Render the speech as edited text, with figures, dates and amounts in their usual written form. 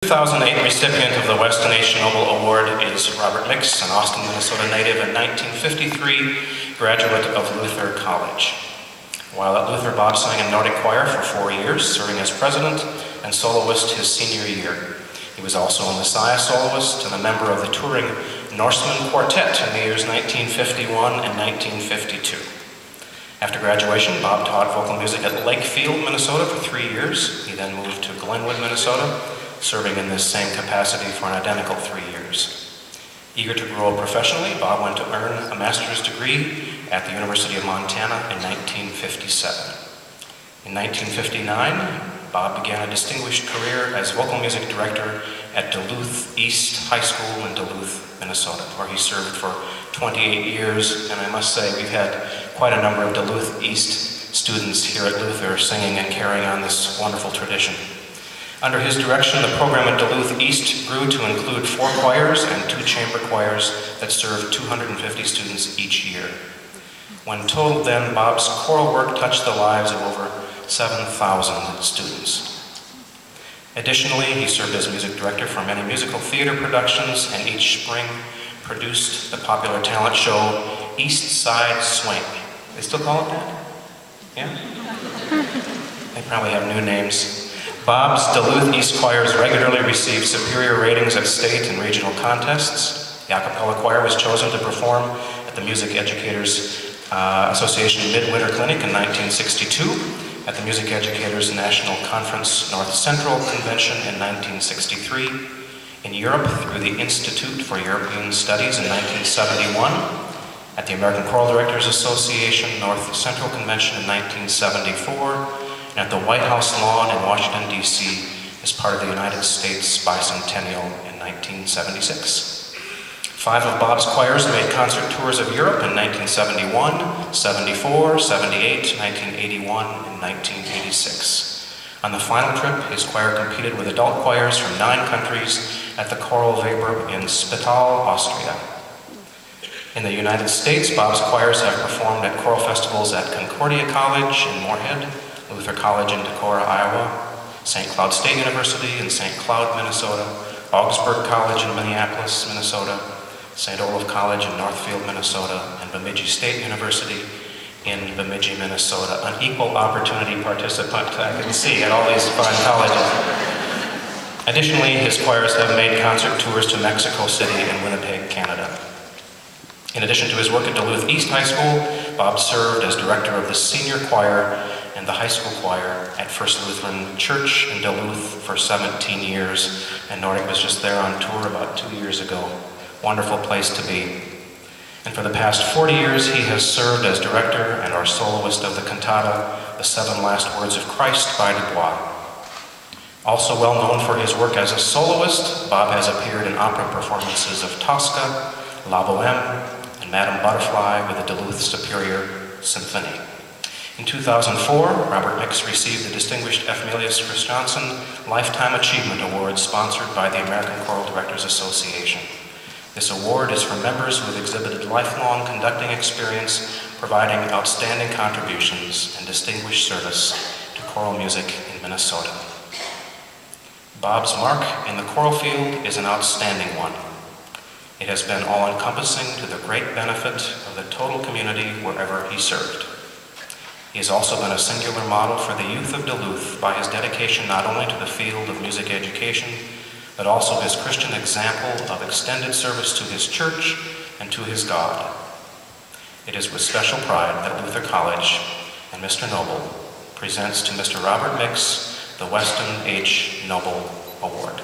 2008 recipient of the Weston Noble Award is Robert Mix, an Austin, Minnesota native and 1953 graduate of Luther College. While at Luther, Bob sang in Nordic choir for 4 years, serving as president and soloist his senior year. He was also a Messiah soloist and a member of the touring Norseman Quartet in the years 1951 and 1952. After graduation, Bob taught vocal music at Lakefield, Minnesota for 3 years. He then moved to Glenwood, Minnesota, serving in this same capacity for an identical 3 years. Eager to grow professionally, Bob went to earn a master's degree at the University of Montana in 1957. In 1959, Bob began a distinguished career as vocal music director at Duluth East High School in Duluth, Minnesota, where he served for 28 years, and I must say we've had quite a number of Duluth East students here at Luther singing and carrying on this wonderful tradition. Under his direction, the program at Duluth East grew to include 4 choirs and 2 chamber choirs that served 250 students each year. When totaled then, Bob's choral work touched the lives of over 7,000 students. Additionally, he served as music director for many musical theater productions and each spring produced the popular talent show East Side Swing. They still call it that? Yeah? They probably have new names. Bob's Duluth East choirs regularly received superior ratings at state and regional contests. The a cappella choir was chosen to perform at the Music Educators Association Midwinter Clinic in 1962, at the Music Educators National Conference North Central Convention in 1963, in Europe through the Institute for European Studies in 1971, at the American Choral Directors Association North Central Convention in 1974, and at the White House lawn in Washington, D.C. as part of the United States Bicentennial in 1976. 5 of Bob's choirs made concert tours of Europe in 1971, 74, 78, 1981, and 1986. On the final trip, his choir competed with adult choirs from 9 countries at the Choral Weber in Spital, Austria. In the United States, Bob's choirs have performed at choral festivals at Concordia College in Moorhead, Luther College in Decorah, Iowa, St. Cloud State University in St. Cloud, Minnesota, Augsburg College in Minneapolis, Minnesota, St. Olaf College in Northfield, Minnesota, and Bemidji State University in Bemidji, Minnesota. An equal opportunity participant, I can see, at all these fine colleges. Additionally, his choirs have made concert tours to Mexico City and Winnipeg, Canada. In addition to his work at Duluth East High School, Bob served as director of the senior choir and the high school choir at First Lutheran Church in Duluth for 17 years, and Nordic was just there on tour about 2 years ago. Wonderful place to be. And for the past 40 years, he has served as director and our soloist of the cantata, The 7 Last Words of Christ by Dubois. Also well known for his work as a soloist, Bob has appeared in opera performances of Tosca, La Boheme, and Madame Butterfly with the Duluth Superior Symphony. In 2004, Robert Mix received the distinguished F. Milius Christiansen Lifetime Achievement Award sponsored by the American Choral Directors Association. This award is for members who have exhibited lifelong conducting experience, providing outstanding contributions and distinguished service to choral music in Minnesota. Bob's mark in the choral field is an outstanding one. It has been all-encompassing to the great benefit of the total community wherever he served. He has also been a singular model for the youth of Duluth by his dedication not only to the field of music education, but also his Christian example of extended service to his church and to his God. It is with special pride that Luther College and Mr. Noble presents to Mr. Robert Mix the Weston H. Noble Award.